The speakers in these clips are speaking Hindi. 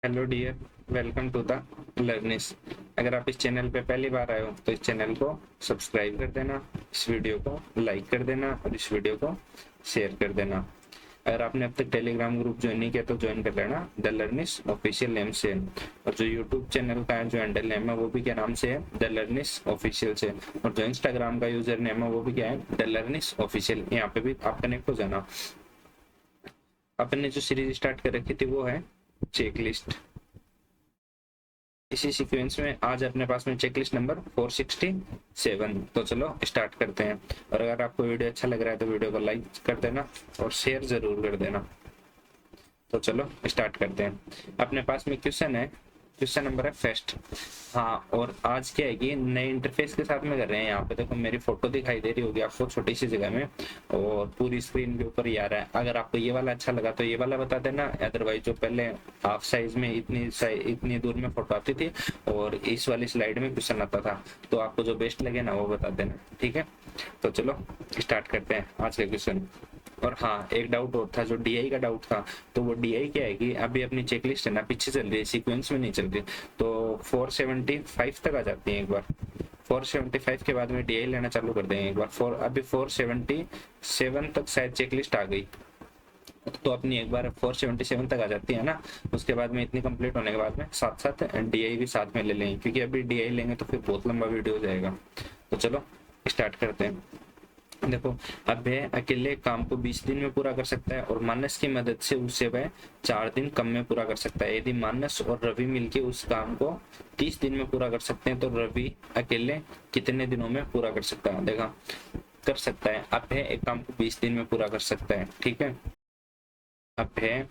Hello dear, welcome to the Learnis. अगर आप इस चैनल पे पहली बार आए हो तो इस चैनल को सब्सक्राइब कर देना, इस वीडियो को लाइक कर देना और इस वीडियो को शेयर कर देना। अगर आपने अब तक टेलीग्राम ग्रुप ज्वाइन नहीं किया तो ज्वाइन कर लेना, द लर्निस ऑफिशियल नेम से। और जो यूट्यूब चैनल का जो हैंडल नेम है वो भी क्या नाम से है, द लर्निस ऑफिशियल से। और जो इंस्टाग्राम का यूजर नेम है वो भी क्या है, द लर्निस ऑफिशियल। यहाँ पे भी आप कनेक्ट हो जाना। अपन ने जो सीरीज स्टार्ट कर रखी थी वो है चेकलिस्ट। इसी सीक्वेंस में आज अपने पास में चेकलिस्ट नंबर 467। तो चलो स्टार्ट करते हैं। और अगर आपको वीडियो अच्छा लग रहा है तो वीडियो को लाइक कर देना और शेयर जरूर कर देना। तो चलो स्टार्ट करते हैं। अपने पास में क्वेश्चन है, क्वेश्चन नंबर है फेस्ट। हाँ, और आज क्या है कि नए इंटरफेस के साथ में कर रहे हैं। यहाँ पे देखो मेरी फोटो दिखाई दे रही होगी आपको छोटी सी जगह में, और पूरी स्क्रीन के ऊपर ही आ रहा है। अगर आपको ये वाला अच्छा लगा तो ये वाला बता देना, अदरवाइज जो पहले हाफ साइज में इतनी दूर में फोटो आती थी और इस वाली स्लाइड में क्वेश्चन आता था, तो आपको जो बेस्ट लगे ना वो बता देना, ठीक है। तो चलो स्टार्ट करते हैं आज का क्वेश्चन। और हाँ, एक डाउट और था, जो डीआई का डाउट था। तो वो डीआई क्या है कि अभी अपनी चेकलिस्ट है ना पीछे चल रही है, सीक्वेंस में नहीं चल रही। तो 475 तक आ जाती है एक बार। 475 के बाद में डीआई लेना चालू कर देंगे एक बार। अभी 477 तक शायद चेकलिस्ट आ गई, तो अपनी एक बार 477 तक आ जाती है ना, उसके बाद में इतनी कंप्लीट होने के बाद में साथ साथ डीआई भी साथ में ले लेंगे, क्योंकि अभी डीआई लेंगे तो फिर बहुत लंबा वीडियो हो जाएगा। तो चलो स्टार्ट करते हैं। देखो, अब वह अकेले काम को 20 दिन में पूरा कर सकता है और मानस की मदद से उससे वह 4 दिन कम में पूरा कर सकता है। यदि मानस और रवि मिलके उस काम को 30 दिन में पूरा कर सकते हैं तो रवि अकेले कितने दिनों में पूरा कर सकता है। देखा, कर सकता है। अब है एक काम को 20 दिन में पूरा कर सकता है, ठीक है। अब है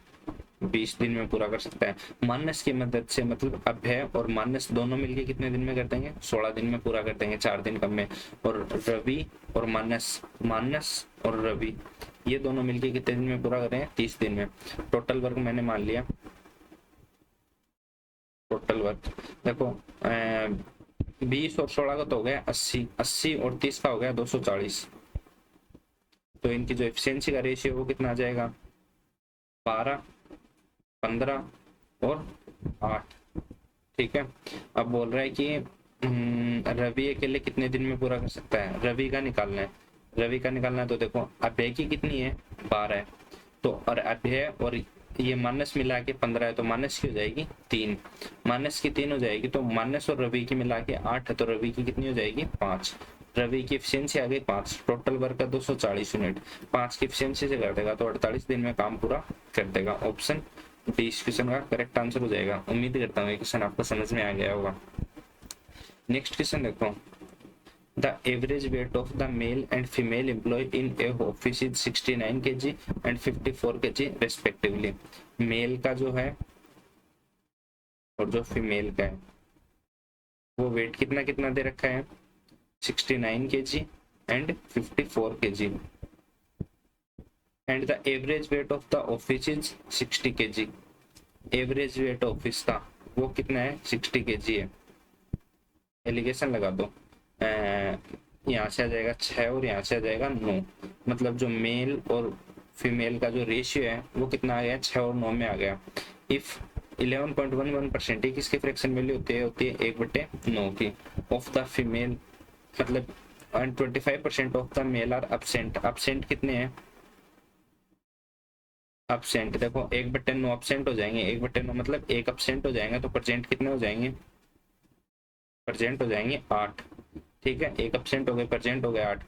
20 दिन में पूरा कर सकता है मानस की मदद से, मतलब अभय और मानस दोनों मिलके कितने दिन में कर देंगे, 16 दिन में पूरा कर देंगे, 4 दिन कम में। और रवि और मानस, मानस और रवि ये दोनों मिलके कितने दिन में पूरा कर रहे हैं, 30 दिन में। टोटल वर्क मैंने मान लिया। टोटल वर्क देखो, 20 और 16 का तो हो गया 80, 80 और 30 का हो गया 240। तो इनकी जो एफिशिएंसी का रेशियो वो कितना आ जाएगा, 12, 15 और 8, ठीक है। अब बोल रहा है कि रवि अकेले कितने दिन में पूरा कर सकता है, रवि का निकालना है। रवि का निकालना है तो देखो, अभय की कितनी है, 12 है। तो और अभय और ये मानस मिला के 15 है, तो मानस की हो जाएगी 3। मानस की 3 हो जाएगी, तो मानस और रवि की मिला के 8 है, तो रवि की कितनी हो जाएगी, 5। रवि की एफिशिएंसी आ गई 5। टोटल वर्क का 240 यूनिट 5 की एफिशिएंसी से कर देगा तो 48 दिन में काम पूरा कर देगा। ऑप्शन डी इस क्वेश्चन का करेक्ट आंसर हो जाएगा। उम्मीद करता हूँ ये क्वेश्चन आपको समझ में आ गया होगा। नेक्स्ट क्वेश्चन देखो, the average weight of the male and female employ in a office is 69 kg and 54 kg respectively. Male का जो है और जो फीमेल का है वो वेट कितना कितना दे रखा है, 69 kg and 54 kg। And the average weight of the office is 60 kg। Average weight office का वो कितना है, 60 kg है। एलिगेशन लगा दो, यहाँ से आ जाएगा 6 और यहाँ से आ जाएगा 9। मतलब जो मेल और फीमेल का जो रेशियो है वो कितना आ गया, 6 और 9 में आ गया। इफ 11.11% ही किसकी फ्रैक्शन वैल्यू होती है 1/9 की ऑफ द फीमेल, मतलब 25% of the male are absent। absent कितने हैं, absent देखो 1/9 absent हो जाएंगे। 1/9 मतलब 1 absent हो जाएंगे, तो प्रेजेंट कितने हो जाएंगे, प्रेजेंट हो जाएंगे 8, ठीक है। 1 absent हो गए, प्रेजेंट हो गए 8।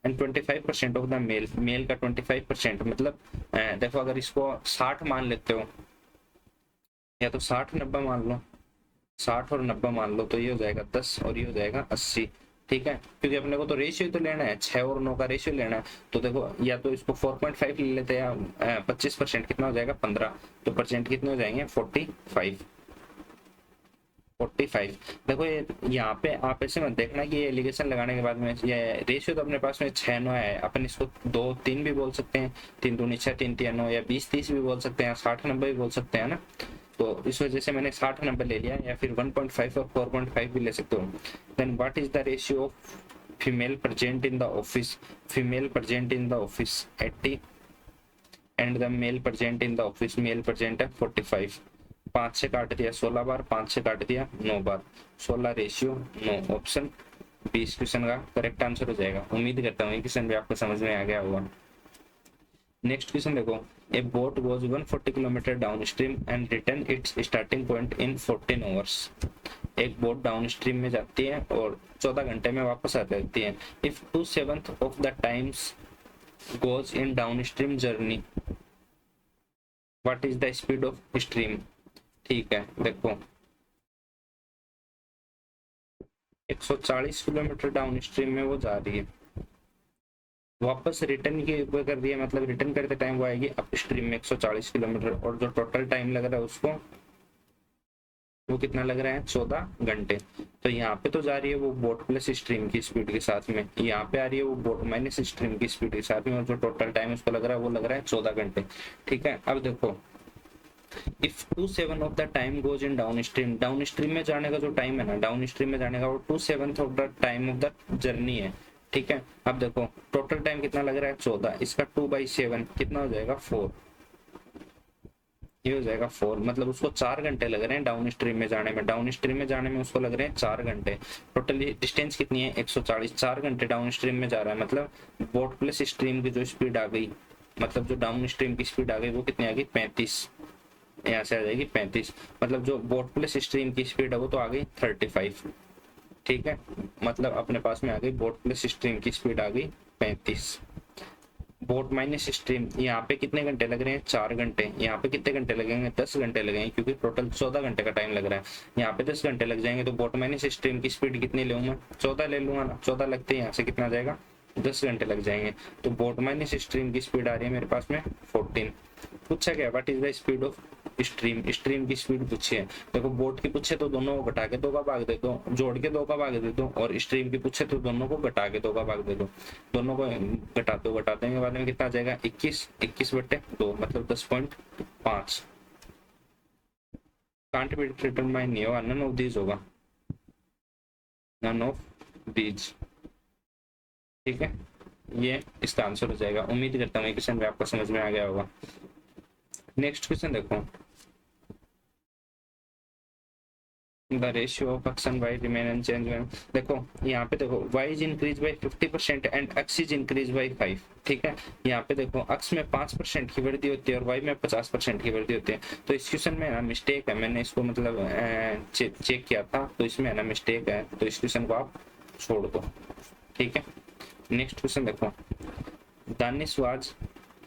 And 25% of the male, male का 25% मतलब देखो अगर इसको 60 मान लेते हो, या तो 60-90 मान लो, 60 और 90 मान लो, तो ये हो जाएगा 10 और ये हो जाएगा 80, ठीक है। क्योंकि अपने को तो रेशियो तो लेना है, 6 और 9 का रेशियो लेना है। तो देखो या तो इसको 4.5 ले लेते हैं, या 25% कितना हो जाएगा 15, तो परसेंट कितने हो जाएंगे 45। 45 देखो, ये यहाँ पे आप ऐसे मत देखना कि ये एलिगेशन लगाने के बाद में ये रेशियो तो अपने पास में 6-9 है, अपन इसको 2-3 भी बोल सकते हैं, 3 दूनी 6, 3 3 9, या 20-30 भी बोल सकते हैं, 60-90 भी बोल सकते हैं ना। तो इस वजह से मैंने 60-90 ले लिया, या फिर 1.5 और 4.5 भी ले सकते हो। Then what is the ratio of female present in the office, female present in the office 80 and the male present in the office, male present है 45। 5 से काट दिया 16 बार, 5 से काट दिया 9 बार, 16 रेशियो 9, ऑप्शन 20 क्वेश्चन का करेक्ट आंसर हो जाएगा। उम्मीद करता हूँ ये क्वेश्चन भी आपको समझ में आ गया होगा। नेक्स्ट क्वेश्चन देखो, ए boat goes 140 kilometre down stream and return it's starting point in 14 hours. एक बोट डाउन स्ट्रीम में जाती है और 14 घंटे में वापस आ जाती है। If 2/7 of the times goes in down stream journey, what is the speed of stream. ठीक है, देखो 140 किलोमीटर डाउन स्ट्रीम में वो जा रही है, वापस रिटर्न की वो कर रही है, मतलब रिटर्न करते टाइम वो आएगी अप स्ट्रीम में 140 किलोमीटर, और जो टोटल टाइम लग रहा है उसको वो कितना लग रहा है 14 घंटे। तो यहाँ पे तो जा रही है वो बोट प्लस स्ट्रीम की स्पीड के साथ में, यहाँ पे आ रही है वो बोट माइनस स्ट्रीम की स्पीड के साथ में, और जो टोटल टाइम उसको लग रहा है वो लग रहा है 14 घंटे। ठीक है, अब देखो if 2/7 of the time goes in down stream में जाने का जो टाइम है ना, डाउन स्ट्रीम में जाने का वो 2/7 of the time of the journey है। ठीक है, अब देखो टोटल टाइम कितना लग रहा है 14, इसका 2/7 कितना हो जाएगा 4, ये हो जाएगा 4, मतलब उसको 4 घंटे लग रहे हैं डाउन स्ट्रीम में जाने में, डाउन स्ट्रीम में जाने में उसको लग रहे हैं 4 घंटे। टोटली डिस्टेंस कितनी है 140, 4 घंटे डाउन स्ट्रीम में जा रहा है, मतलब बोट प्लस स्ट्रीम की जो स्पीड आ गई, मतलब जो डाउन स्ट्रीम की स्पीड आ गई वो कितनी आ गई 35, यहाँ से आ जाएगी 35, मतलब जो बोट प्लस स्ट्रीम की स्पीड है वो तो आ गई 35। ठीक है, मतलब अपने पास में आ गई बोट प्लस स्ट्रीम की स्पीड आ गई 35। बोट माइनस स्ट्रीम, यहाँ पे कितने घंटे लग रहे हैं 4 घंटे, यहाँ पे कितने घंटे लगेंगे 10 घंटे लगेंगे, क्योंकि टोटल 14 घंटे का टाइम लग रहा है, यहाँ पे 10 घंटे लग जाएंगे। तो बोट माइनस स्ट्रीम की स्पीड कितनी लूंगा 14 ले लूंगा ना, 14 लगते हैं यहाँ से कितना जाएगा 10 घंटे लग जाएंगे। तो बोट माइनस स्ट्रीम की स्पीड आ रही है मेरे पास में 14। पूछा गया what is the speed of stream की स्पीड पूछी है। देखो बोट की पूछे तो दोनों को घटा के 2 का भाग दे दो, जोड़ के 2 का भाग दे दो, और स्ट्रीम की पूछे तो दोनों को घटा के 2 का भाग दे दो, दोनों को घटाते हैं बाद में कितना आ जाएगा 21/2, मतलब 10.5। कांट बी डिटरमाइन नहीं होगा, नन ऑफ दीज होगा, नन ऑफ दीज। ठीक है, ये इसका आंसर हो जाएगा। उम्मीद करता हूँ क्वेश्चन भी आपको समझ में आ गया होगा। नेक्स्ट क्वेश्चन देखो, the ratio of x and y remain unchanged। देखो यहाँ पे देखो y is increased by 50% and x is increased by 5। ठीक है, यहाँ पे देखो x में 5% की वृद्धि होती है और y में 50% की वृद्धि होती है। तो इस क्वेश्चन में ना मिस्टेक है, मैंने इसको मतलब चेक किया था, तो इसमें है ना मिस्टेक है, तो इस क्वेश्चन को आप छोड़ दो। ठीक है, नेक्स्ट क्वेश्चन देखो,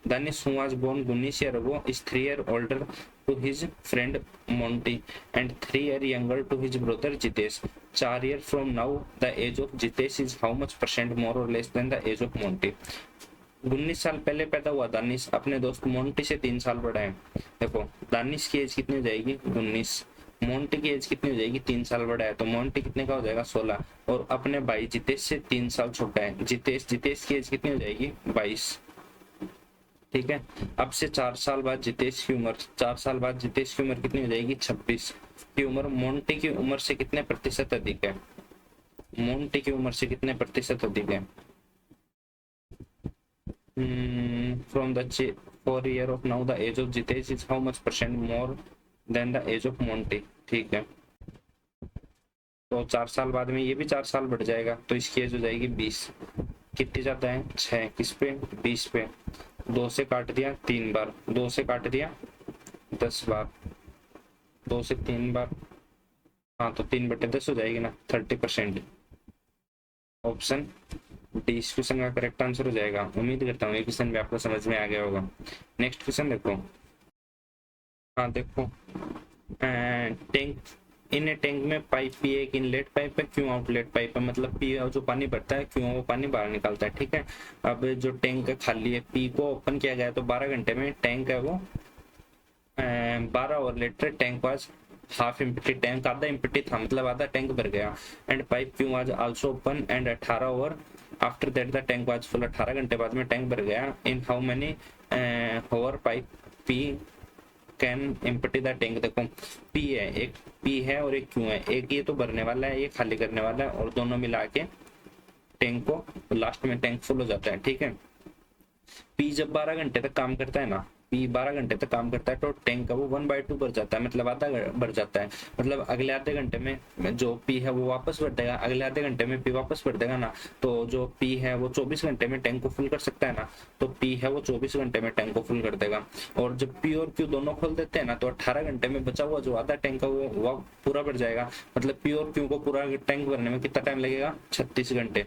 Danis who was born 19 years ago is 3 years older to his friend Monty and 3 years younger to his brother Jitesh. 4 years from now, the age of Jitesh is how much % more or less than the age of Monty? 19 साल पहले पैदा हुआ दानिश अपने दोस्त मोंटी से 3 साल बड़ा है। देखो दानिश की एज कितनी हो जाएगी 19, मोंटी की एज कितनी हो जाएगी 3 साल बड़ा है, तो मोंटी कितने का हो जाएगा 16, और अपने भाई जितेश से 3 साल छोटा है जितेश की एज कितनी हो जाएगी 22। ठीक है, अब से 4 साल बाद जितेश की उम्र कितनी हो जाएगी 26 की उम्र मोंटी की उम्र से कितने प्रतिशत अधिक है, मोंटी की उम्र से कितने प्रतिशत अधिक है। From the 4 years of now the age of Jitesh is how much % more than the age of Monty. ठीक है, तो 4 साल बाद में ये भी 4 साल बढ़ जाएगा, तो इसकी एज हो जाएगी 20। कितनी जाता है 6, किस पे 20 पे, 2 से काट दिया 3 बार, 2 से काट दिया 10 बार, 2 से 3 बार, हाँ तो 3/10 हो जाएगी ना 30%। ऑप्शन डी इस क्वेश्चन का करेक्ट आंसर हो जाएगा। उम्मीद करता हूँ ये क्वेश्चन भी आपको समझ में आ गया होगा। नेक्स्ट क्वेश्चन देखो, हाँ देखो टैंक, इन टैंक में पाइप पी एक इनलेट पाइप है, क्यों आउटलेट पाइप है, मतलब पी जो पानी भरता है क्यों वो पानी बाहर निकलता है। ठीक है, अब जो टैंक खाली है, पी को ओपन किया गया तो 12 घंटे में टैंक है वो 12 और litre, tank was half empty, tank आधा एम्प्टी था, मतलब आधा टैंक भर गया। And pipe Q was also open and 18 और after that the tank was full, 18 घंटे बाद में टैंक भर गया। In how many hours pipe P can empty the tank. देखो पी है, एक पी है और एक क्यू है, एक ये तो भरने वाला है, ये खाली करने वाला है, और दोनों मिला के टैंक को लास्ट में टैंक फुल हो जाता है। ठीक है, पी जब 12 घंटे तक काम करता है ना, पी 12 घंटे तक काम करता है तो टैंक का वो 1/2 बढ़ जाता है, मतलब आधा बढ़ जाता है। मतलब अगले आधे घंटे में जो पी है वो वापस बढ़ देगा, अगले आधे घंटे में पी वापस बढ़ देगा ना, तो जो पी है वो 24 घंटे में टैंक को फुल कर सकता है ना, तो पी है वो 24 घंटे में टैंक को फुल कर देगा। और जब पी और क्यू दोनों खोल देते हैं ना, तो 18 घंटे में बचा हुआ जो आधा टैंक है वो पूरा बढ़ जाएगा। मतलब पी और क्यू को पूरा टैंक भरने में कितना टाइम लगेगा, 36 घंटे।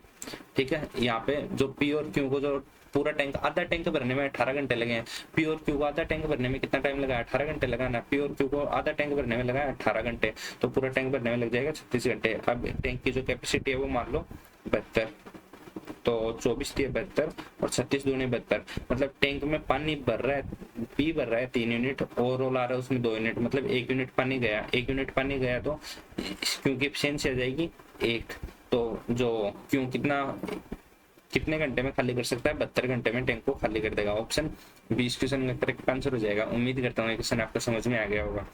ठीक है, यहाँ पे जो पी और क्यू को जो पूरा टैंक आधा टैंक भरने में 18 घंटे लगे हैं, पी और क्यू को आधा टैंक भरने में कितना टाइम लगा, 18 घंटे लगा ना, पी और क्यू को आधा टैंक भरने में लगा 18 घंटे, तो पूरा टैंक भरने में लग जाएगा 36 घंटे। अब टैंक की जो कैपेसिटी है वो मान लो 72, तो 24 थी 72 और 36 दूनी 72, मतलब टैंक में पानी भर रहा है, पी भर रहा है 3 यूनिट, ओवरऑल आ रहा है उसमें 2 यूनिट, मतलब 1 यूनिट पानी गया, 1 यूनिट पानी गया तो क्योंकि एफिशिएंसी आ जाएगी 1, तो जो क्यों कितने घंटे में खाली कर सकता है, 72 घंटे में टैंक को खाली कर देगा। ऑप्शन 20 क्वेश्चन का करेक्ट आंसर हो जाएगा। उम्मीद करता हूँ क्वेश्चन आपको समझ में आ गया होगा।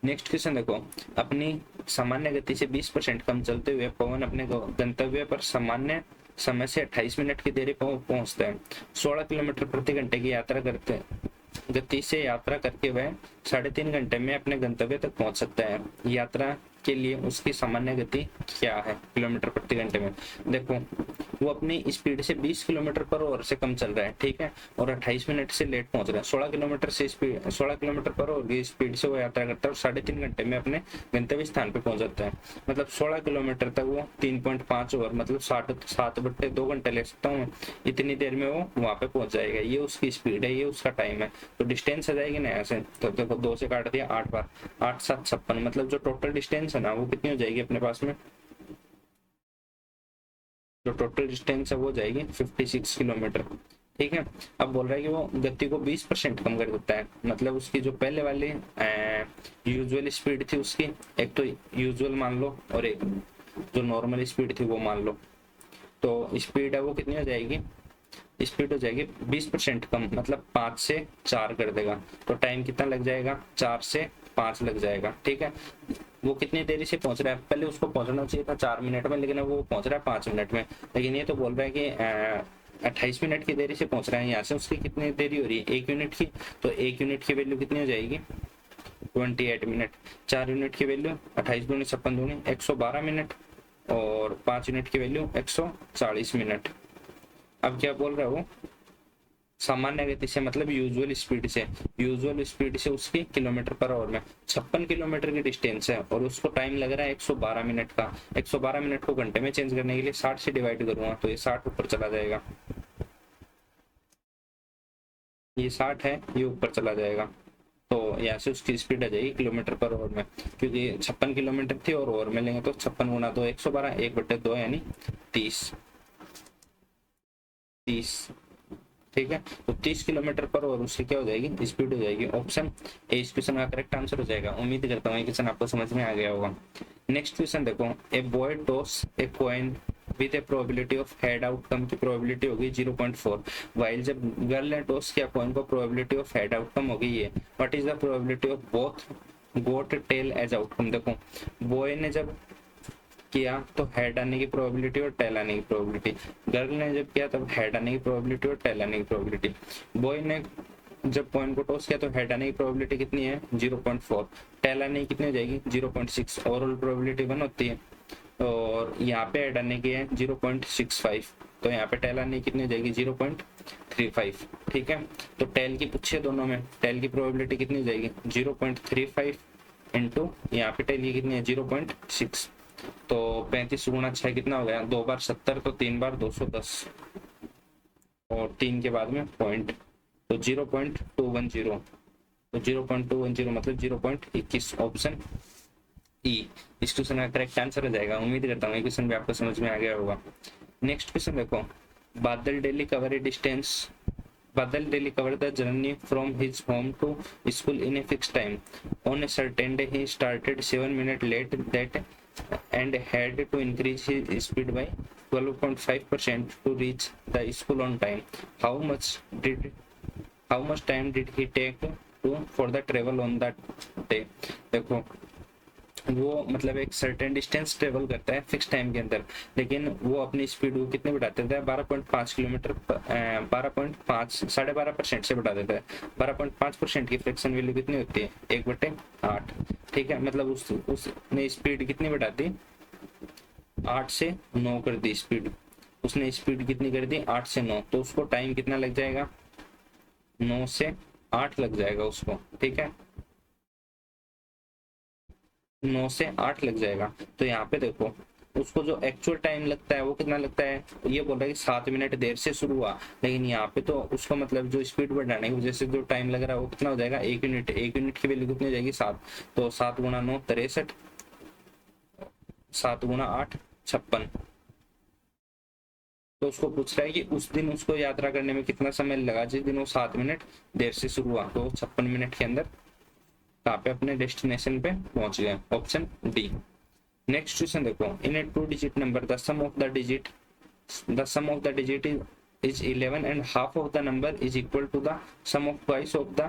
नेक्स्ट क्वेश्चन देखो, अपनी सामान्य गति से 20% कम चलते हुए पवन अपने गंतव्य पर सामान्य समय से 28 मिनट की देरी पहुंचता है। 16 किलोमीटर प्रति घंटे की यात्रा करते गति से यात्रा करके वह 3.5 घंटे में अपने गंतव्य तक पहुंच सकता है। यात्रा के लिए उसकी सामान्य गति क्या है किलोमीटर प्रति घंटे में। देखो वो अपनी स्पीड से 20 किलोमीटर पर आवर से कम चल रहा है, ठीक है, और 28 मिनट से लेट पहुंच रहा है। 16 किलोमीटर पर आवर की स्पीड से वो यात्रा करता है और 3.5 घंटे में अपने गंतव्य स्थान पे पहुंच जाता है। मतलब 16 किलोमीटर तक वो 3.5 ओवर मतलब 7/2 घंटे ले सकता हूँ, इतनी देर में वो वहां पे पहुंच जाएगा। ये उसकी स्पीड है, ये उसका टाइम है, तो डिस्टेंस आ जाएगी ना ऐसे, तो देखो 2 से काट दिया 8 बार, 8 7 56, मतलब जो टोटल डिस्टेंस है ना वो कितनी हो जाएगी अपने पास में, जो टोटल डिस्टेंस है वो जाएगी 56 किलोमीटर। ठीक है, अब बोल रहा है कि वो गति को 20% कम कर देता है, मतलब उसकी जो पहले वाली यूजुअल स्पीड थी उसकी, एक तो यूजुअल मान लो और एक जो नॉर्मल स्पीड थी वो मान लो, तो स्पीड है वो कितनी हो जाएगी, स्पीड हो जाएगी 20% कम, मतलब 5 से 4 कर देगा, तो टाइम कितना लग जाएगा, 4 से 5 लग जाएगा। ठीक है, वो कितनी देरी से पहुंच रहा है, पहले उसको पहुंचना चाहिए था 4 मिनट में, लेकिन वो पहुंच रहा है 5 मिनट में, लेकिन ये तो बोल रहा है कि 28 मिनट की देरी से पहुंच रहा है। यहाँ से उसकी कितनी देरी हो रही है, 1 यूनिट की, तो 1 यूनिट की वैल्यू कितनी हो जाएगी, 28 मिनट। 4 यूनिट की वैल्यू 28 दूनी 56 दूनी 112 मिनट, और 5 यूनिट की वैल्यू 140 मिनट। अब क्या बोल रहा है वो, सामान्य गति से मतलब यूजुअल स्पीड से उसकी किलोमीटर पर आवर में 56 किलोमीटर की डिस्टेंस है और उसको टाइम लग रहा है 112 मिनट का। 112 मिनट को घंटे में चेंज करने के लिए 60 से डिवाइड करूंगा तो ये 60 ऊपर चला जाएगा, ये 60 है, ये ऊपर चला जाएगा, तो यहाँ से उसकी स्पीड आ जाएगी किलोमीटर पर आवर में, क्योंकि 56 किलोमीटर थी और आवर में लेंगे तो 56 गुना 2 112, 1/2 यानी 30। ठीक है, तो 30 किलोमीटर पर और उसकी क्या हो जाएगी, स्पीड हो जाएगी। ऑप्शन ए इस क्वेश्चन का करेक्ट आंसर हो जाएगा। उम्मीद करता हूँ ये क्वेश्चन आपको समझ में आ गया होगा। नेक्स्ट क्वेश्चन देखो, a boy toss a coin with A probability of head outcome की प्रोबेबिलिटी होगी 0.4, वाइल जब गर्ल ने टॉस किया कॉइन को प्रोबेबिलिटी ऑफ हेड आउटकम होगी ये, what is the probability of both got tail as outcome. देखो बॉय ने जब किया तो हेड आने की प्रोबेबिलिटी और टेल आने की प्रोबेबिलिटी, गर्ल ने जब किया तब हेड आने की प्रोबेबिलिटी और टेल आने की प्रोबेबिलिटी। बॉय ने जब कॉइन को टॉस किया तो हेड आने की प्रोबेबिलिटी कितनी है 0.4, टेल आने की कितनी हो जाएगी 0.6, ओवरऑल प्रोबेबिलिटी 1 होती है, और यहाँ पे हेड आने की है 0.65, तो यहाँ पे टेल आने की कितनी हो जाएगी 0.35। ठीक है, तो टेल की पूछे दोनों में, टेल की प्रोबेबिलिटी कितनी हो जाएगी 0.35 इंटू यहाँ पे टेल की कितनी है 0.6, तो 35 गुना 6 कितना हो गया, 2 बार 70, तो 3 बार 210, और 3 के बाद में पॉइंट, तो 0.210, तो 0.210 मतलब 0.21। ऑप्शन ई इस क्वेश्चन का करेक्ट आंसर हो जाएगा। उम्मीद करता हूँ ये क्वेश्चन भी आपको समझ में आ गया होगा। नेक्स्ट क्वेश्चन देखो, बादल daily covered the journey from his home to school in a fixed time. On a certain day, he started 7 minutes late and had to increase his speed by 12.5% to reach the school on time. How much time did he take for the travel on that day? देखो वो मतलब एक सर्टेन डिस्टेंस ट्रेवल करता है फिक्स टाइम के अंदर, लेकिन वो अपनी स्पीड को कितने बढ़ा देता है, 12.5 किलोमीटर 12.5 12.5% से बढ़ा देता है। 12.5% की फ्रिक्शन वैल्यू कितनी होती है, 1/8। ठीक है, मतलब उसने स्पीड कितनी बढ़ा दी, 8 से 9 कर दी स्पीड। उसने स्पीड कितनी कर दी, 8 से 9, तो उसको टाइम कितना लग जाएगा, 9 से 8 लग जाएगा उसको। ठीक है, 9 से 8 लग जाएगा। तो यहाँ पे देखो उसको जो एक्चुअल टाइम लगता है वो कितना लगता है, ये बोल रहा है कि 7 मिनट देर से शुरू हुआ, लेकिन यहाँ पे तो उसको मतलब जो स्पीड बढ़ाने की वजह से जो टाइम लग रहा है वो कितना हो जाएगा, 1 यूनिट। 1 यूनिट की वैल्यू कितनी हो जाएगी, 7। तो 7 गुणा 9 63, 7 गुणा 8 56। तो उसको पूछ रहा है कि उस दिन उसको यात्रा करने में कितना समय लगा, जिस दिन वो 7 मिनट देर से शुरू हुआ, तो 56 मिनट के अंदर कहाँ पे अपने डेस्टिनेशन पे पहुंच गए, ऑप्शन डी। नेक्स्ट क्वेश्चन देखो, in a 2 digit number the sum of the digit is 11 and half of the number is equal to the sum of twice of the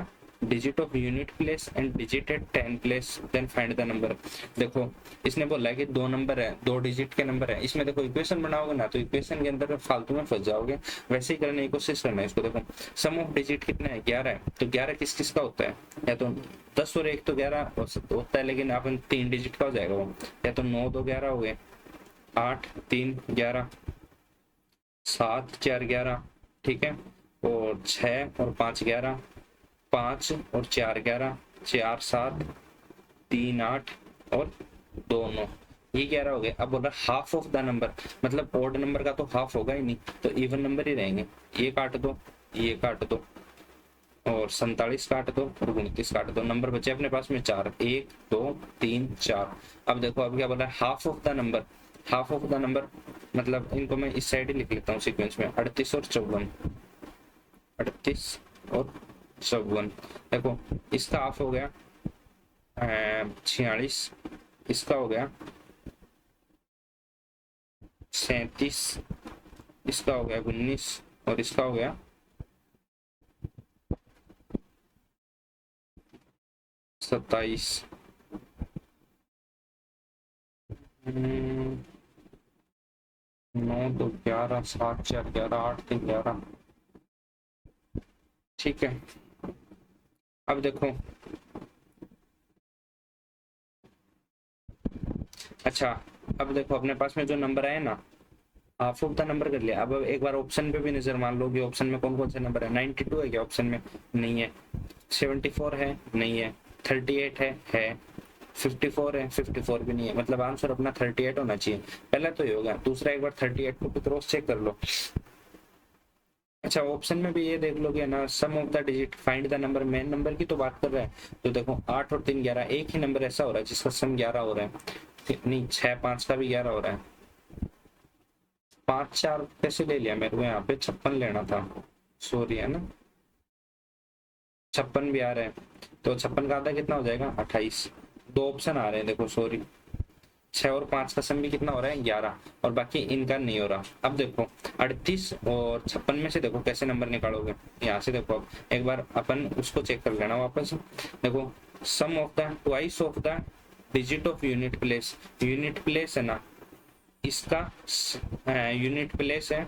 digit of unit place and digit at 10 place, then find the number। देखो इसने बोला है कि 2 नंबर है, 2 डिजिट के नंबर है। इसमें देखो इक्वेशन बनाओगे ना तो इक्वेशन के अंदर फालतू में फंस जाओगे, वैसे ही करने की कोशिश करना है इसको। देखो सम ऑफ डिजिट कितना है, 11 है, तो 11 किस किस का होता है, या तो 10 और 1 तो 11 होता है, लेकिन अपन 3 डिजिट का हो जाएगा वो, या तो 9 2 11 हो गए, 8 3 11, 7 4 11। ठीक है, और 6 और 5 11, 5 और 4 11, 4 7 3 8 और 2 9, ये 11 हो गए। अब बोल रहा हाफ ऑफ द नंबर, मतलब ऑड नंबर का तो हाफ होगा ही नहीं, तो इवन नंबर ही रहेंगे। ये काट दो, ये काट दो, और 47 काट दो और 29 काट दो, नंबर बचे अपने पास में 4, 1 2 3 4। अब देखो अब क्या बोल रहा है, half of the number. Half of the number मतलब इनको मैं इस साइड ही लिख लेता हूँ सीक्वेंस में, 38 और 54, 38 और 54। देखो इसका हाफ हो गया 46, इसका हो गया 37, इसका हो गया 19 और इसका हो गया 27। 9 2 11, 7 4 11, 8 3 11। ठीक है, अब देखो अच्छा, अब देखो अपने पास में जो नंबर आए ना, हाफ ऑफ द नंबर कर लिया। अब एक बार ऑप्शन पे भी नजर मान लो कि ऑप्शन में कौन कौन से नंबर है। 92 है क्या ऑप्शन में, नहीं है। 74 है, नहीं है। 38 है 54 है, 54 भी नहीं है। मतलब आंसर अपना 38 होना चाहिए, पहला तो ये होगा। दूसरा एक बार 38 को क्रॉस चेक कर लो। अच्छा ऑप्शन में भी ये देख लोगे ना, sum of the digit find the number, main number की तो बात कर रहा है। तो देखो 8 और 3 11, एक ही नंबर ऐसा हो रहा है जिसका सम 11 हो रहा है। नहीं 6 5 का भी 11 हो रहा है। 5 4 कैसे ले लिया, मेरे को यहाँ पे 56 लेना था, सॉरी है ना, 56 भी आ रहा है। तो 56 का आधा कितना हो जाएगा, 28। 2 ऑप्शन आ रहे हैं देखो, सॉरी 6 और 5 का सम भी कितना हो रहा है, 11, और बाकी इनका नहीं हो रहा। अब देखो 38 और 56 में से देखो कैसे नंबर निकालोगे, यहाँ से देखो। अब एक बार अपन उसको चेक कर लेना वापस। देखो sum of the twice of the digit of unit place, unit place है ना, इसका यूनिट प्लेस है,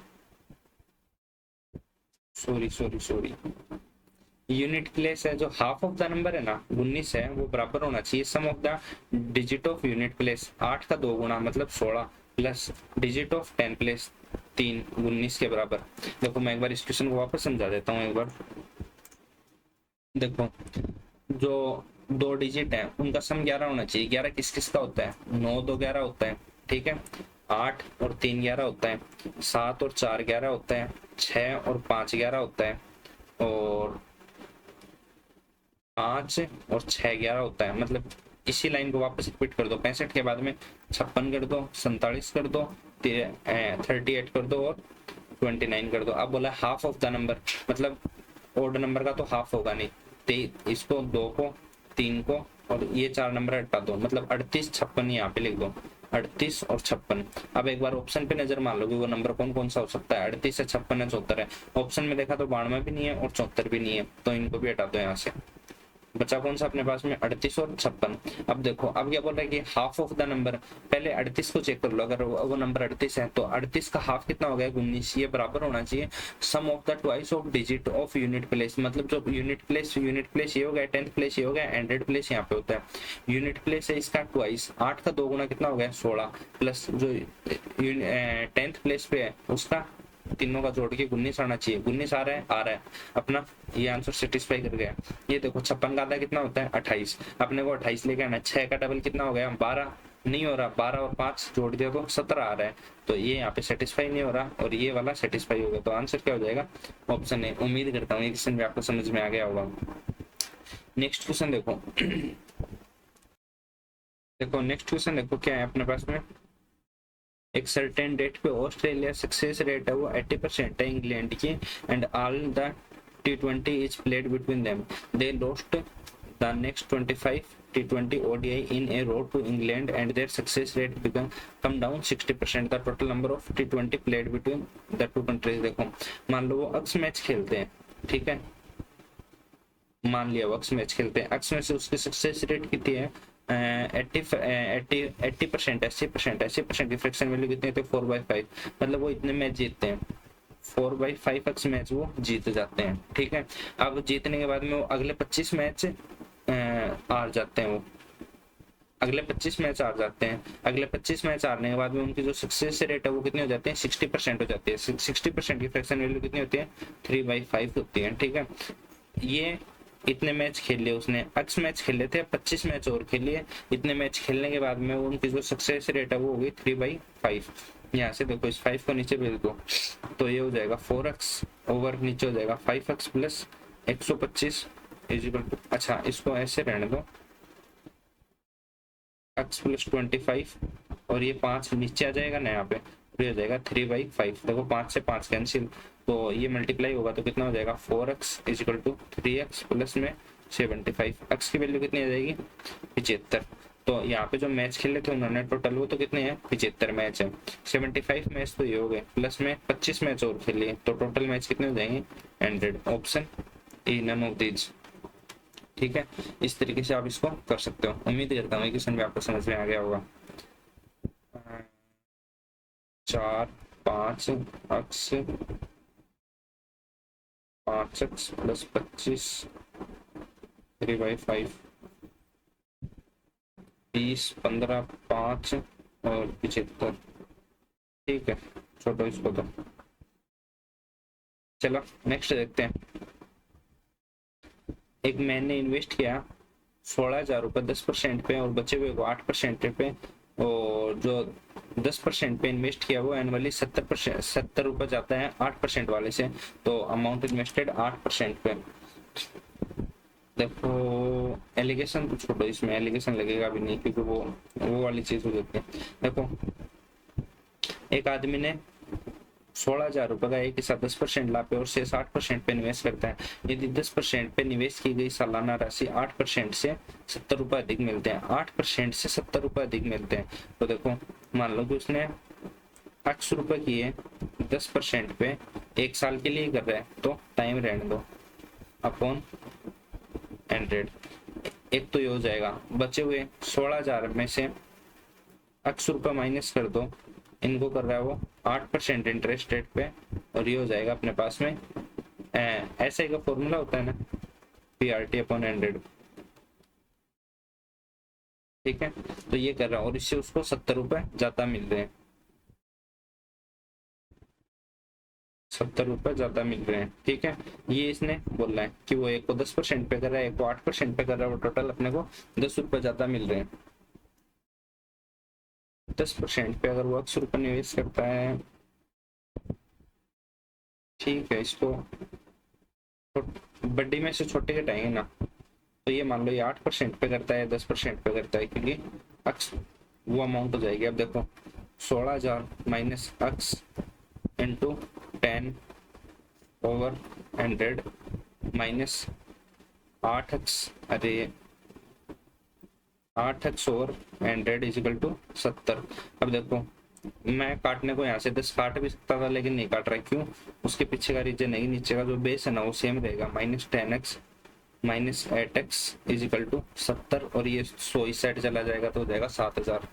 सॉरी यूनिट प्लेस है, जो हाफ ऑफ द नंबर है ना 19 है, वो बराबर होना चाहिए sum of the digit of unit place, 8 का 2 गुना मतलब 16, प्लस डिजिट ऑफ 10 प्लेस 3, 19 के बराबर। देखो मैं एक बार इस क्वेश्चन को वापस समझा देता हूँ एक बार। देखो जो 2 डिजिट है उनका सम 11 होना चाहिए। 11 किस किस का होता है, 9 2 11 होता है, ठीक है, 8 और 3 11 होता है, 7 और 4 11 होता है, 6 और 5 11 होता है, और 5 और 6 11 होता है। मतलब इसी लाइन को वापस रिपीट कर दो, 65 के बाद में 56 कर दो, 47 कर दो, 38 कर दो और 29 कर दो। अब बोला हाफ ऑफ द नंबर, मतलब ओड नंबर का तो हाफ होगा नहीं, इसको 2 को 3 को और ये 4 नंबर हटा दो, मतलब 38 56 यहाँ पे लिख दो, 38 और 56। अब एक बार ऑप्शन पे नजर मान लो कि वो नंबर कौन कौन सा हो सकता है। 38 से 56 है, 74 है। ऑप्शन में देखा तो 92 भी नहीं है और 74 भी नहीं है, तो इनको भी हटा दो यहाँ से। बचा कौन सा अपने पास में 38 और 56। अब देखो अब क्या बोल रहा है कि हाफ ऑफ द नंबर, पहले 38 को चेक कर लो, अगर वो नंबर 38 है तो 38 का हाफ कितना हो गया 19, ये बराबर होना चाहिए sum of the twice of digit of unit place, मतलब जो यूनिट प्लेस ये हो गया, 10th प्लेस ये हो गया, 100 प्लेस यहाँ पे होता है। यूनिट प्लेस है इसका ट्वाइस, 8 का 2 गुना कितना हो गया 16, प्लस जो 10th प्लेस पे है उसका तीनों का जोड़ के 19 आना चाहिए, 19 आ रहा है अपना, ये आंसर सेटिस्फाई कर गया। ये देखो 56 का आधा कितना होता है 28, अपने को 28 लेके आना, 6 का डबल कितना हो गया 12, नहीं हो रहा, 12 और 5 जोड़ दिया तो 17 आ रहा है, तो ये यहाँ पे सेटिस्फाई नहीं हो रहा और ये वाला सेटिस्फाई हो गया, तो आंसर क्या हो जाएगा ऑप्शन ए। उम्मीद करता हूँ ये क्वेश्चन भी आपको समझ में आ गया होगा। नेक्स्ट क्वेश्चन देखो नेक्स्ट क्वेश्चन देखो क्या है अपने पास में, एक सर्टेन डेट पे ऑस्ट्रेलिया सक्सेस रेट है वो 80% है इंग्लैंड की, and all the T20 is played between them, they lost the next 25 T20 ODI in a row to England and their success rate come down 60%, the total number of T20 played between the two countries। देखो मान लो वो अक्स मैच खेलते हैं, ठीक है, मान लिया वो अक्स मैच खेलते हैं, अक्स में से उसकी सक्सेस रेट कितनी है 80%, 80% की फ्रैक्शन वैल्यू कितनी है 4/5, मतलब वो इतने मैच जीतते हैं, 4/5 अक्स मैच वो जीत जाते हैं, ठीक है। अब जीतने के बाद में वो अगले 25 मैच हार जाते हैं, वो अगले 25 मैच हार जाते हैं, अगले 25 मैच हारने के बाद में उनकी जो सक्सेस रेट है वो कितनी हो जाती है 60% हो जाती है, 60% की फ्रैक्शन वैल्यू कितनी होती है 3/5 होती है, ठीक है। ये इतने मैच खेल लिए उसने, अक्स मैच खेले थे, 25 मैच और खेल लिए, इतने मैच खेलने के बाद में उनकी जो सक्सेस रेट है वो हो गई 3/5। यहाँ से देखो इस 5 को नीचे भेज दो तो ये हो जाएगा 4x ओवर नीचे हो जाएगा 5x प्लस 125 इजिकल टू, अच्छा इसको ऐसे रहने दो x प्लस 25 और ये 5 नीचे आ जाएगा ना यहाँ पे, तो ये हो जाएगा 3/5, देखो 5 से 5 कैंसिल, तो ये मल्टीप्लाई होगा तो कितना हो जाएगा 4x is equal to 3x plus में 75, x की वैल्यू कितनी आ जाएगी 75। तो यहाँ पे जो मैच खेले थे उन्होंने टोटल वो तो कितने हैं 75 मैच है, 75 मैच तो ये हो गए, प्लस में 25 मैच और खेलिए तो टोटल मैच कितने हो जाएंगे 100, option A none of these, ठीक है। इस तरीके से आप इसको कर सकते हो। उम्मीद करता हूँ क्वेश्चन भी आपको समझ में आ गया होगा। 4 5 x 5x प्लस 25 3/5 20 15 5 और 75, ठीक है, छोड़ो इसको तो। चलो नेक्स्ट देखते हैं। एक मैन ने इन्वेस्ट किया 16,000 रुपये 10% पे और बचे हुए को 8% पे, और जो 10% पे इन्वेस्ट किया वो एनुअली 70 रुपये जाता है 8% वाले से, तो अमाउंट इन्वेस्टेड 8% पे। देखो एलिगेशन तो छोड़ो, इसमें एलिगेशन लगेगा भी नहीं क्योंकि वो वाली चीज हो जाती है। देखो एक आदमी ने 16,000 रुपये का एक हिस्सा 10% लाभ पे और से 60% पे निवेश करता है। यदि 10% पे निवेश की गई सालाना राशि 8% से 70 रुपये अधिक मिलते हैं, 8% से 70 रुपये अधिक मिलते हैं, तो देखो मान लो कि उसने 800 रुपये किए 10% पे, एक साल के लिए कर रहा है तो टाइम रहने दो अपॉन 100, एक तो ये हो जाएगा। बचे हुए 16,000 में से 800 रुपये माइनस कर दो, इनको कर रहा है वो 8% इंटरेस्ट रेट पे, और ये हो जाएगा अपने पास में ऐसा का फॉर्मूला होता है ना PRT/100, ठीक है। तो ये कर रहा है और इससे उसको 70 रुपये ज्यादा मिल रहे हैं, 70 रुपये ज्यादा मिल रहे हैं, ठीक है। ये इसने बोला है कि वो एक को 10% पे कर रहा है, एक को 8% पे कर रहा है, वो टोटल अपने को 10 रुपये ज्यादा मिल रहे हैं। 10% पे अगर वो 100 रुपये निवेश करता है, ठीक है, इसको बड्डी में से छोटे घटाएंगे ना, तो ये मान लो ये 8% पे करता है 10% पे करता है, क्योंकि अक्स वो अमाउंट हो जाएगी। अब देखो 16,000 माइनस अक्स इंटू 10/100 माइनस 8x, अरे 8x और 100 इजिकल टू 70। अब देखो मैं काटने को यहाँ से 10 काट भी सकता था लेकिन नहीं काट रहा, क्यों, उसके पीछे का रीजन नहीं, नीचे का जो बेस है ना वो सेम रहेगा, -10x minus 8x is equal to 70 और ये 100 इस साइड चला जाएगा तो हो जाएगा 7000।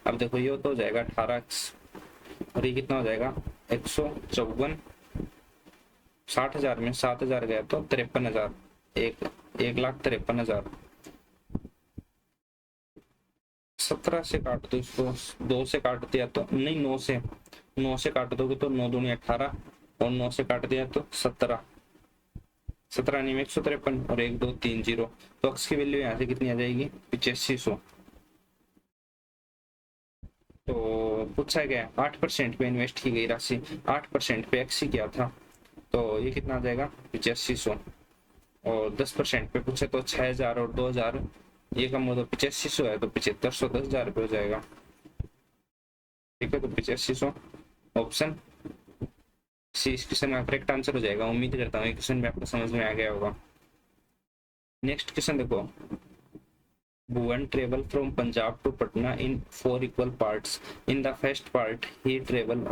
अब देखो ये तो हो जाएगा 18x और ये कितना हो जाएगा 154। 60,000 में 7,000 गया तो 53,000, 1,53,000। 17 से काट दो इसको, 2 से काट दिया तो नहीं, 9 से काट दोगे तो 9 दूनी 18 और 9 से काट दिया तो 17। 17 नहीं में 153 और 1 2 3 0, तो x की वैल्यू यहाँ से कितनी आ जाएगी 8500। तो पूछा गया 8% पे इन्वेस्ट की गई राशि, 8% पे x ही क्या था, तो ये कितना आ जाएगा 8500। और 10% पे पूछे तो 6000 और 2000, ये कम हो तो 8500 है तो 7500, 10,000 रुपये हो जाएगा। ठीक है, तो 8500 ऑप्शन सी इस क्वेश्चन का करेक्ट आंसर हो जाएगा। उम्मीद करता हूँ ये क्वेश्चन भी आपको समझ में आ गया होगा। नेक्स्ट क्वेश्चन देखो, Bhuvan travel from Punjab to Patna in 4 equal parts. In the first part he travel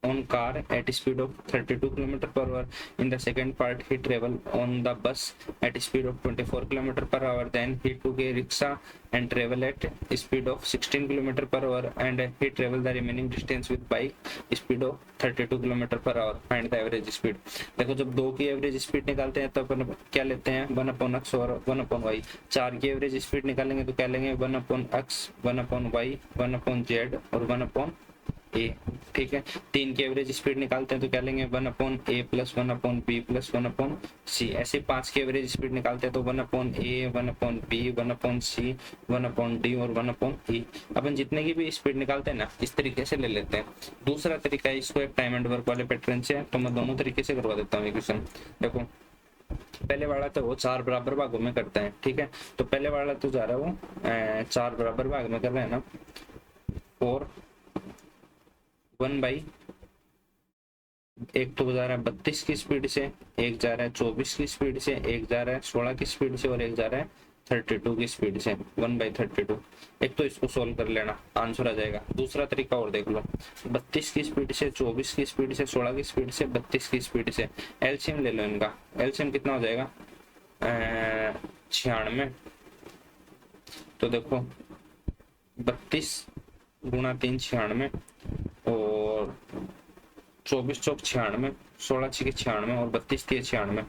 on car at speed of 32 km per hour. In the second part he travel on the bus at speed of 24 km per hour. Then he took a rickshaw and travel at speed of 16 km per hour, and he travel the remaining distance with bike speed of 32 km per hour. Find the average speed. देखो जब 2 की एवरेज स्पीड निकालते हैं तो अपन क्या लेते हैं 1/x और 1/y। 4 की एवरेज स्पीड निकालेंगे तो क्या लेंगे 1/x, 1/y, 1/z और 1/a। ठीक है, 3 की एवरेज स्पीड निकालते हैं तो क्या लेंगे 1/a plus 1/b plus 1/c। ऐसे 5 की एवरेज स्पीड निकालते हैं तो 1/a, 1/b, 1/c, 1/d और 1/e। अपन जितने की भी स्पीड निकालते हैं ना इस तरीके से ले लेते हैं। दूसरा तरीका है, इसको एक टाइम एंड वर्क वाले पैटर्न से, तो मैं दोनों तरीके से करवा देता हूँ ये क्वेश्चन। देखो पहले वाला तो वो 4 बराबर भागों में करता है। ठीक है, तो पहले वाला तो जा रहा है वो 4 बराबर भाग में कर रहे हैं ना, 4 1/, एक तो जा रहा है 32 की स्पीड से, एक जा रहा है 24 की स्पीड से, एक जा रहा है 16 की स्पीड से और एक जा रहा है 32 की स्पीड से, 1/32। एक तो इसको सोल्व कर लेना, आंसर आ जाएगा। दूसरा तरीका और देख लो, 32 की स्पीड से, 24 की स्पीड से, 16 की स्पीड से, 32 की स्पीड से। एलसीएम ले लो इनका, एलसीएम कितना हो जाएगा 96। तो देखो 32 गुणा 3 96 और 24 चौक 96, 16 छः 96 और 32 3 96।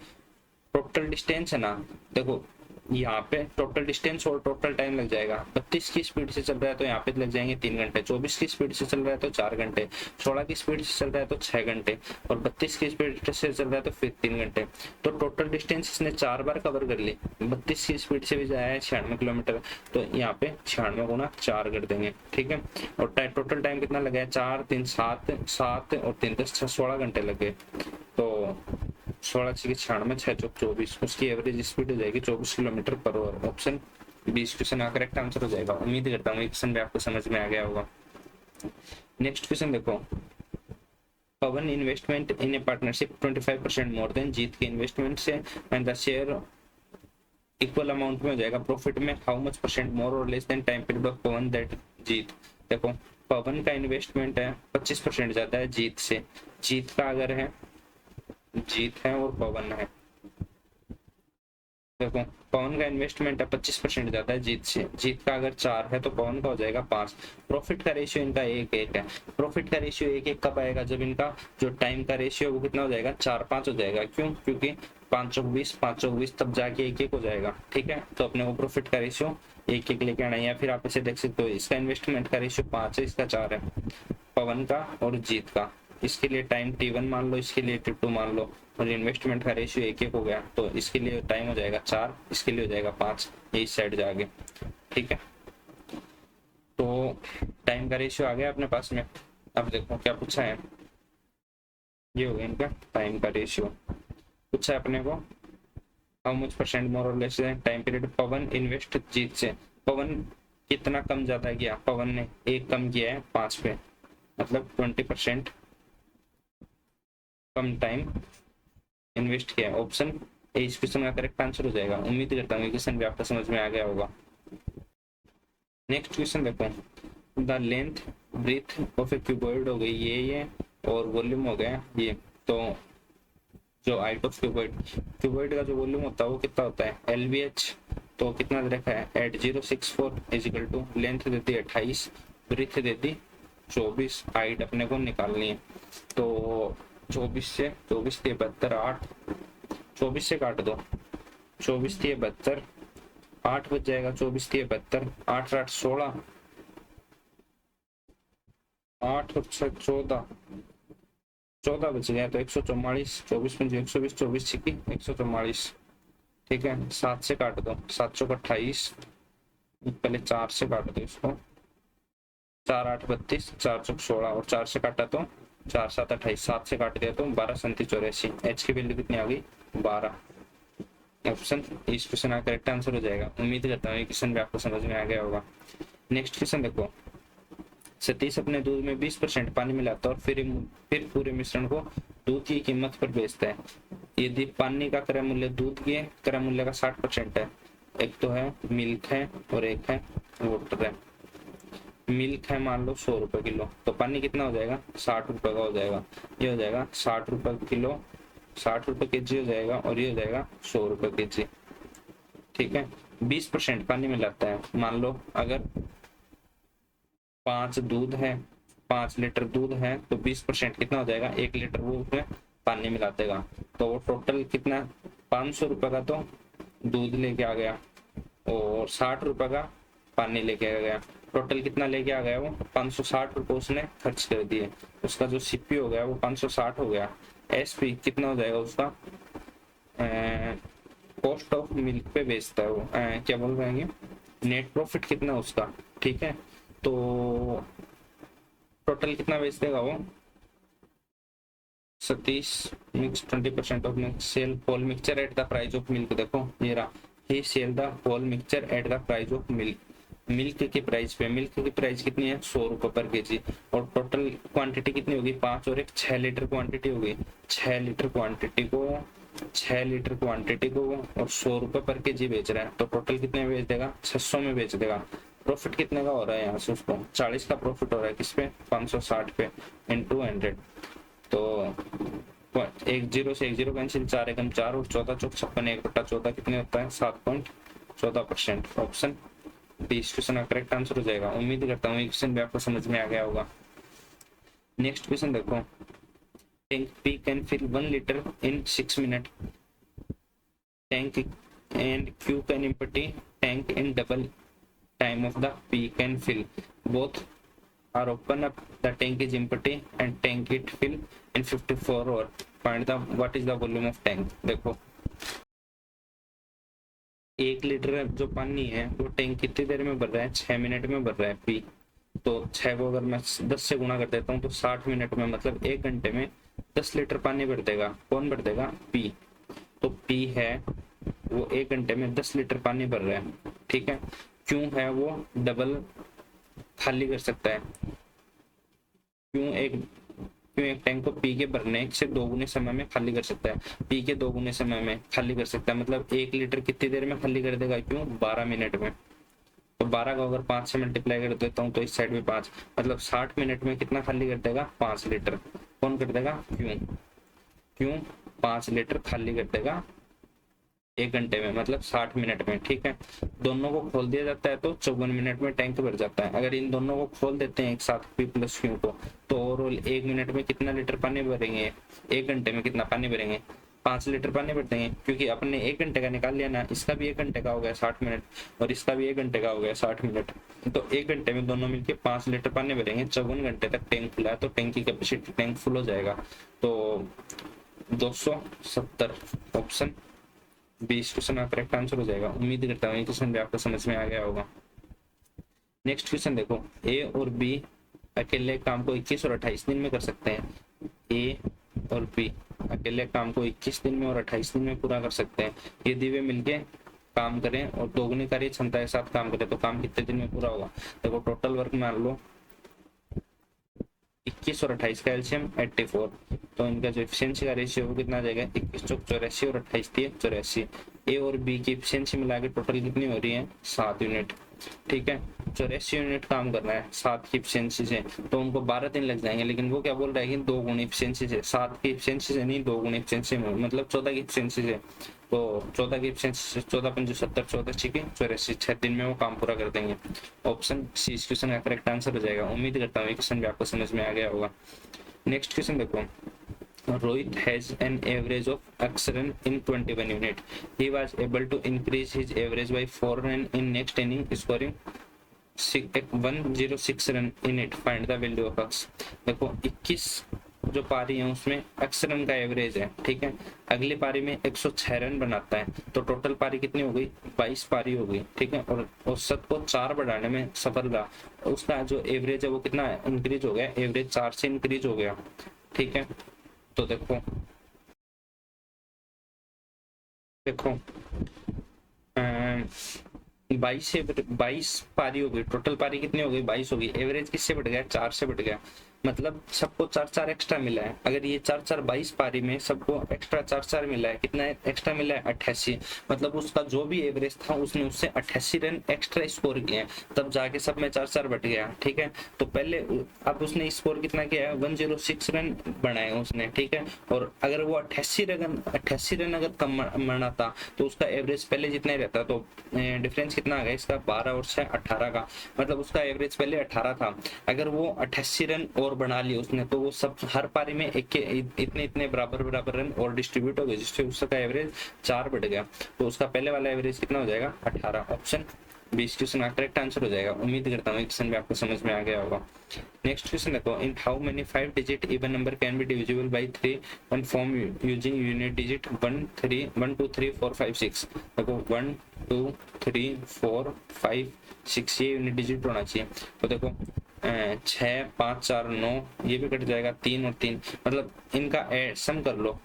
टोटल डिस्टेंस है ना, देखो यहाँ पे टोटल डिस्टेंस और टोटल टाइम लग जाएगा। 32 की स्पीड से चल रहा है तो यहाँ पे लग जाएंगे 3 घंटे, 24 की स्पीड से चल रहा है तो 4 घंटे, 16 की स्पीड से चल रहा है तो 6 घंटे और 32 की स्पीड से चल रहा है तो फिर 3 घंटे। तो टोटल डिस्टेंस इसने 4 बार कवर कर ली। 32 की स्पीड से भी जाया है 96 किलोमीटर, तो यहाँ पे 96 गुना 4 कर देंगे। ठीक है, और टोटल टाइम कितना लगा है 4 3 7 7 और 3 10 16 घंटे लगे। तो 16 6 96 6 चौक 24, उसकी एवरेज स्पीड हो जाएगी 24 kilometre per hour. Option B इस क्वेश्चन का करेक्ट आंसर हो जाएगा। उम्मीद करता हूँ ये क्वेश्चन भी आपको समझ में आ गया होगा। नेक्स्ट क्वेश्चन देखो, Pavan investment in a partnership 25% more than Jeet के इन्वेस्टमेंट से and the share equal amount में हो जाएगा प्रॉफिट में, हाउ मच परसेंट मोर और less than time period of Pavan that Jeet. देखो पवन का इन्वेस्टमेंट है 25% ज्यादा है जीत से, जीत का अगर है जीत है और पवन है। देखो पवन का इन्वेस्टमेंट है 25% ज्यादा है जीत से, जीत का अगर 4 है तो पवन का हो जाएगा 5। प्रॉफिट का रेशियो इनका 1:1 है। प्रॉफिट का रेशियो 1:1 कब आएगा, जब इनका जो टाइम का रेशियो वो कितना हो जाएगा 4:5 हो जाएगा। क्यों, क्योंकि 5 चौक 20 5 चौक 20 तब जाके 1:1 हो जाएगा। ठीक है, तो अपने को प्रॉफिट का रेशियो 1:1 लेके आना है, या फिर आप इसे देख सकते हो इसका इन्वेस्टमेंट का रेशियो 5 है, इसका 4 है पवन का और जीत का। इसके लिए टाइम T1 मान लो, इसके लिए T2 मान लो, और इन्वेस्टमेंट का रेशियो 1:1 हो गया, तो इसके लिए टाइम हो जाएगा 4, इसके लिए हो जाएगा 5, ये इस साइड जाके। ठीक है, तो टाइम का रेशियो आ गया अपने पास में। अब देखो क्या पूछा है, ये हो गया इनका टाइम का रेशियो। पूछा है अपने को हाउ मच परसेंट मोर और लेस देन टाइम पीरियड पवन इन्वेस्ट जीत से। पवन कितना कम ज्यादा किया, पवन ने 1 कम किया है 5 पे, मतलब 20% कम टाइम इन्वेस्ट किया है। ऑप्शन ए इस क्वेश्चन का करेक्ट आंसर हो जाएगा। उम्मीद करता हूँ ये क्वेश्चन भी आपको समझ में आ गया होगा। नेक्स्ट क्वेश्चन देखो, the length breadth of a cuboid हो गई ये और वॉल्यूम हो गया ये। तो जो हाइट ऑफ क्यूबॉइड, क्यूबॉइड का जो वॉल्यूम होता है वो कितना होता है LVH, तो कितना दे रखा है 8064 इज इक्वल टू लेंथ देती है 28, ब्रीथ देती 24, हाइट अपने को निकालनी है। तो 24 से 72 8, 24 से काट दो, 24 3 72, 8 बच जाएगा, 24 3 72, 8 8 16, 8 14, 14 बच गया तो 144, 24 5 120, 24 छिकी 144, ठीक है। 7 से काट दो, 7 चौक 28, पहले 4 से काट दो इसको, 4 8 32, 4 चौक 16 और 4 से काटा तो 4 7 28, 7 से काट दिया तो 12 37 84, एच की वैल्यू कितनी आ गई 12। ऑप्शन इस क्वेश्चन का करेक्ट आंसर हो जाएगा। उम्मीद करता हूँ ये क्वेश्चन भी आपको समझ में आ गया होगा। नेक्स्ट क्वेश्चन देखो, सतीश अपने दूध में 20% पानी मिलाता है और फिर पूरे मिश्रण को दूध की कीमत पर बेचता है। यदि पानी का क्रय मूल्य दूध के क्रय मूल्य का 60% है, एक तो है मिल्क है और एक है वाटर है। मिल्क है मान लो 100 रुपए किलो, तो पानी कितना हो जाएगा 60 रुपए का हो जाएगा। ये हो जाएगा 60 रुपए किलो, 60 रुपए केजी हो जाएगा और ये हो जाएगा 100 रुपए केजी, ठीक है। 20% पानी मिलाता है, मान लो अगर 5 दूध है, 5 लीटर दूध है तो 20% कितना हो जाएगा 1 लीटर वो उसमें पानी मिला देगा। तो वो टोटल कितना 500 रुपए का तो दूध लेके आ गया और 60 रुपए का पानी लेके आ गया। टोटल कितना लेके आ गया वो 560 रुपए उसने खर्च कर दिए। उसका जो सीपी हो गया वो 560 हो गया। एसपी कितना हो जाएगा उसका, कॉस्ट ऑफ मिल्क पे बेचता है वो, क्या बोल रहे हैं, नेट प्रॉफिट कितना उसका, ठीक है। तो टोटल कितना बेच देगा वो, Satish mix 20% of milk, sell whole mixture at the price of milk. देखो ये रहा, he sell the whole mixture at the price of milk. Milk की प्राइस पे, मिल्क की प्राइस कितनी है 100 रुपए पर केजी और टोटल क्वांटिटी कितनी होगी 5 और 1 6 लीटर क्वांटिटी होगी। 6 लीटर क्वांटिटी को और 100 रुपए पर केजी बेच रहा है, तो टोटल कितने बेच देगा 600 में बेच देगा। प्रॉफिट कितने का हो रहा है यहाँ से उसको 40 का प्रॉफिट हो रहा है, किस पे 560 पे इनटू 100। तो 10 से 10 कैंसिल, 4 एकम 4 और 14 चौक 56, 1/14 कितने होता है 7.14%। ऑप्शन डी इस क्वेश्चन का करेक्ट आंसर हो जाएगा। उम्मीद करता हूँ ये क्वेश्चन भी आपको समझ में आ गया होगा। नेक्स्ट क्वेश्चन देखो, tank P can fill 1 litre in 6 minute, tank and Q can empty tank in double time of the P can fill. Both are open up, the tank is empty and tank it fill in 54 hour. Find the what is the volume of tank. देखो 1 लीटर जो पानी है वो टैंक कितनी देर में भर रहा है 6 मिनट में भर रहा है P। तो 6 को अगर मैं 10 से गुणा कर देता हूँ तो 60 मिनट में मतलब 1 घंटे में 10 लीटर पानी भर देगा। कौन भर देगा P। तो P है वो 1 घंटे में 10 लीटर पानी भर रहा है, ठीक है। क्यों है वो डबल खाली कर सकता है, क्यों एक टैंक को पी के भरने से 2 गुने समय में खाली कर सकता है, पी के 2 गुने समय में खाली कर सकता है। मतलब 1 लीटर कितनी देर में खाली कर देगा, क्यों 12 मिनट में। तो 12 को अगर 5 से मल्टीप्लाई कर देता हूँ तो इस साइड में 5, मतलब 60 मिनट में कितना खाली कर देगा 5 लीटर। कौन कर देगा क्यों 5 लीटर खाली कर देगा 1 घंटे में मतलब 60 मिनट में, ठीक है। दोनों को खोल दिया जाता है तो 54 मिनट में टैंक भर जाता है। अगर इन दोनों को खोल देते हैं एक साथ पी प्लस क्यू को, तो ओवरऑल 1 मिनट में कितना लीटर पानी भरेंगे, 1 घंटे में कितना पानी भरेंगे 5 लीटर पानी भरते हैं। क्योंकि अपने 1 घंटे का निकाल लिया ना, इसका भी 1 घंटे का हो गया 60 मिनट और इसका भी 1 घंटे का हो गया 60 मिनट। तो 1 घंटे में दोनों मिलके 5 लीटर पानी भरेंगे। 54 घंटे तक टैंक खुला है तो टैंक की कैपेसिटी टैंक फुल हो जाएगा। तो 270 ऑप्शन 20 क्वेश्चन का करेक्ट आंसर हो जाएगा। उम्मीद करता हूँ ये क्वेश्चन भी आपको समझ में आ गया होगा। नेक्स्ट क्वेश्चन देखो, ए और बी अकेले काम को 21 और 28 दिन में कर सकते हैं। ए और बी अकेले काम को 21 दिन में और 28 दिन में पूरा कर सकते हैं। यदि वे मिलके काम करें और दोगुनी कार्य क्षमता के साथ काम करें तो काम कितने दिन में पूरा होगा। देखो टोटल वर्क मान लो 21 और 28 का एलसीएम 84, तो इनका जो एफिशिएंसी का रेशियो वो कितना आ जाएगा 21 चौक 84 और 28 84। ए और बी की एफिशिएंसी मिला के टोटल कितनी हो रही है 7 यूनिट, ठीक है। 84 यूनिट काम कर रहा है 7 की इफिशियंसी से, तो उनको 12 दिन लग जाएंगे। लेकिन वो क्या बोल रहा है कि 2 गुनी इफिशियंसी से, 7 की इफिशियंसी से नहीं 2 गुनी इफिशियंसी में, मतलब 14 की इफिशियंसी से। तो 14 की इफिशियंसी से 14 पंजे 70, 14 6 84, 6 दिन में वो काम पूरा कर देंगे। ऑप्शन सी इस क्वेश्चन का करेक्ट आंसर हो जाएगा। उम्मीद करता हूँ ये क्वेश्चन भी आपको समझ में आ गया होगा। नेक्स्ट क्वेश्चन देखो, Rohit has an average of X run in 21 unit. He was able to increase his average by 4 run in next inning, scoring 106 run in it. Find the value of X. देखो 21 जो पारी है उसमें X रन का एवरेज है, ठीक है। अगली पारी में 106 रन बनाता है, तो टोटल पारी कितनी हो गई? 22 पारी हो गई, ठीक है। और औसत को 4 बढ़ाने में सफल रहा, उसका जो एवरेज है वो कितना इंक्रीज हो गया? एवरेज 4 से इंक्रीज हो गया, ठीक है। तो देखो देखो 22 पारी हो गई, टोटल पारी कितनी हो गई? 22 हो गई। एवरेज किससे बढ़ गया? 4 से बढ़ गया, मतलब सबको 4-4 एक्स्ट्रा मिला है। अगर ये 4-4 22 पारी में सबको एक्स्ट्रा 4-4 मिला है, कितना एक्स्ट्रा मिला है? 88। मतलब उसका जो भी एवरेज था उसने उससे 88 रन एक्स्ट्रा स्कोर किए हैं, तब जाके सब में 4-4 बढ़ गया, ठीक है। तो पहले अब उसने स्कोर कितना किया है? 106 रन बनाए उसने, ठीक है। और अगर वो 88 रन अगर कम बनाता तो उसका एवरेज पहले जितना ही रहता, तो डिफरेंस कितना आ गया इसका? 12 और 6 18 का, मतलब उसका एवरेज पहले 18 था। अगर वो 88 रन और बना लिए उसने, तो वो सब हर पारी में एक इतने इतने बराबर बराबर रन और डिस्ट्रीब्यूट हो गए, जिससे उसका एवरेज 4 बढ़ गया। तो उसका पहले वाला एवरेज कितना हो जाएगा? 18। ऑप्शन 20 क्वेश्चन का करेक्ट आंसर हो जाएगा। उम्मीद करता हूँ क्वेश्चन भी आपको समझ में आ गया होगा। नेक्स्ट क्वेश्चन देखो, इन how many 5 digit even number can be divisible by 3 one form using unit digit 1 2 3 4 5 6। देखो 1 2 3 4 5 6 ये यूनिट डिजिट होना चाहिए। तो देखो 6 5 4 9, ये भी कट जाएगा 3 और 3, मतलब इनका सम कर लो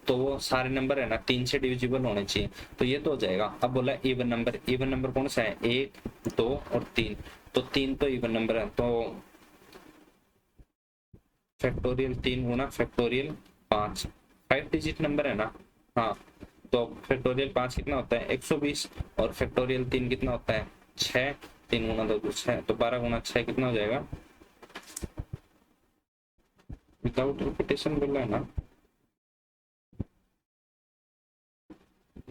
तो वो सारे नंबर है ना 3 से डिविजिबल होने चाहिए, तो ये तो हो जाएगा। अब बोला इवन नंबर, इवन नंबर कौन सा है? 1 2 और 3, तो 3 तो इवन नंबर है, तो फैक्टोरियल 3 गुना फैक्टोरियल 5 5 डिजिट नंबर है ना, हाँ। तो फैक्टोरियल 5 कितना होता है? 120, और फैक्टोरियल 3 कितना होता है? 6। 3 गुना 2 6, तो 12 गुना 6 कितना हो जाएगा? विदाउट रिपीटेशन बोला है ना,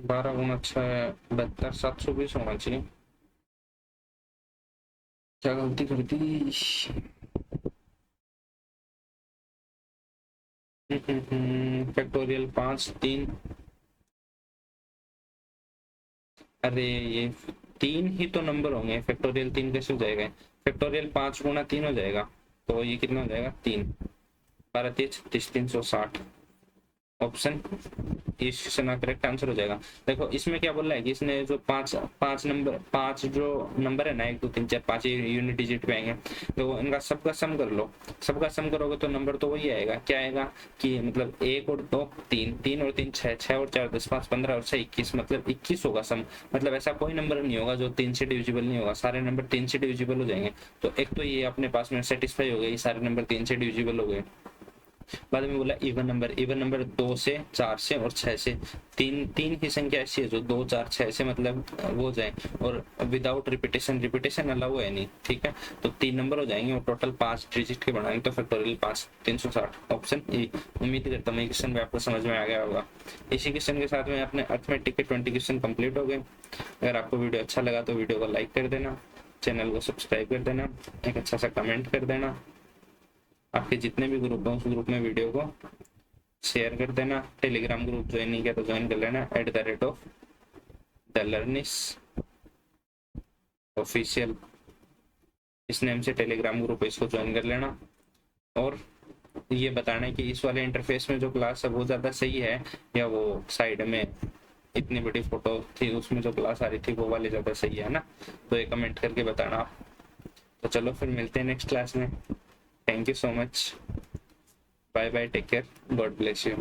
12 गुना 6 72, 720 होना चाहिए। क्या गलती कर दी? फैक्टोरियल 5 3, अरे ये 3 ही तो नंबर होंगे, फैक्टोरियल 3 कैसे हो जाएगा? फैक्टोरियल 5 गुना 3 हो जाएगा, तो ये कितना हो जाएगा? 3 12 3 36 360। ऑप्शन इस क्वेश्चन का करेक्ट आंसर हो जाएगा। देखो इसमें क्या बोल रहा है कि इसने जो पांच जो नंबर है ना 1 2 3 4 5 यूनिट डिजिट पे आएंगे, तो इनका सबका सम कर लो। सबका सम करोगे तो नंबर तो वही आएगा। क्या आएगा कि मतलब 1 और 2 3, 3 और 3 6, 6 और 4 10, 5 15 और 6 21, मतलब 21 होगा सम। मतलब ऐसा कोई नंबर नहीं होगा जो 3 से डिविजिबल नहीं होगा, सारे नंबर 3 से डिविजिबल हो जाएंगे। तो एक तो ये अपने पास में सेटिस्फाई हो गए, सारे नंबर 3 से डिविजिबल हो गए। बाद में बोला इवन नंबर 2 से 4 से और 6 से, तीन ही संख्या ऐसी है जो 2 4 6 से मतलब वो जाए, और विदाउट रिपीटेशन अलाउ है नहीं, ठीक है। तो 3 नंबर हो जाएंगे और टोटल 5 डिजिट के बनाएंगे, तो फैक्टोरियल 5 360। Option A. उम्मीद करता हूँ ये क्वेश्चन भी आपको समझ में आ गया होगा। इसी क्वेश्चन के साथ में अपने अर्थमेटिक के 20 क्वेश्चन कंप्लीट हो गए। अगर आपको वीडियो अच्छा लगा तो वीडियो को लाइक कर देना, चैनल को सब्सक्राइब कर देना, एक अच्छा सा कमेंट कर देना, आपके जितने भी ग्रुप हैं उस ग्रुप में वीडियो को शेयर कर देना। टेलीग्राम ग्रुप ज्वाइन नहीं किया तो ज्वाइन कर लेना, @TheLearnis ऑफिशियल, इस नेम से टेलीग्राम ग्रुप है, इसको ज्वाइन कर लेना। और ये बताना है कि इस वाले इंटरफेस में जो क्लास है वो ज़्यादा सही है या वो साइड में इतनी बड़ी फोटो थी उसमें जो क्लास आ रही थी वो वाली ज़्यादा सही है ना, तो ये कमेंट करके बताना आप। तो चलो फिर मिलते हैं नेक्स्ट क्लास में। Thank you so much. Bye bye. Take care. God bless you.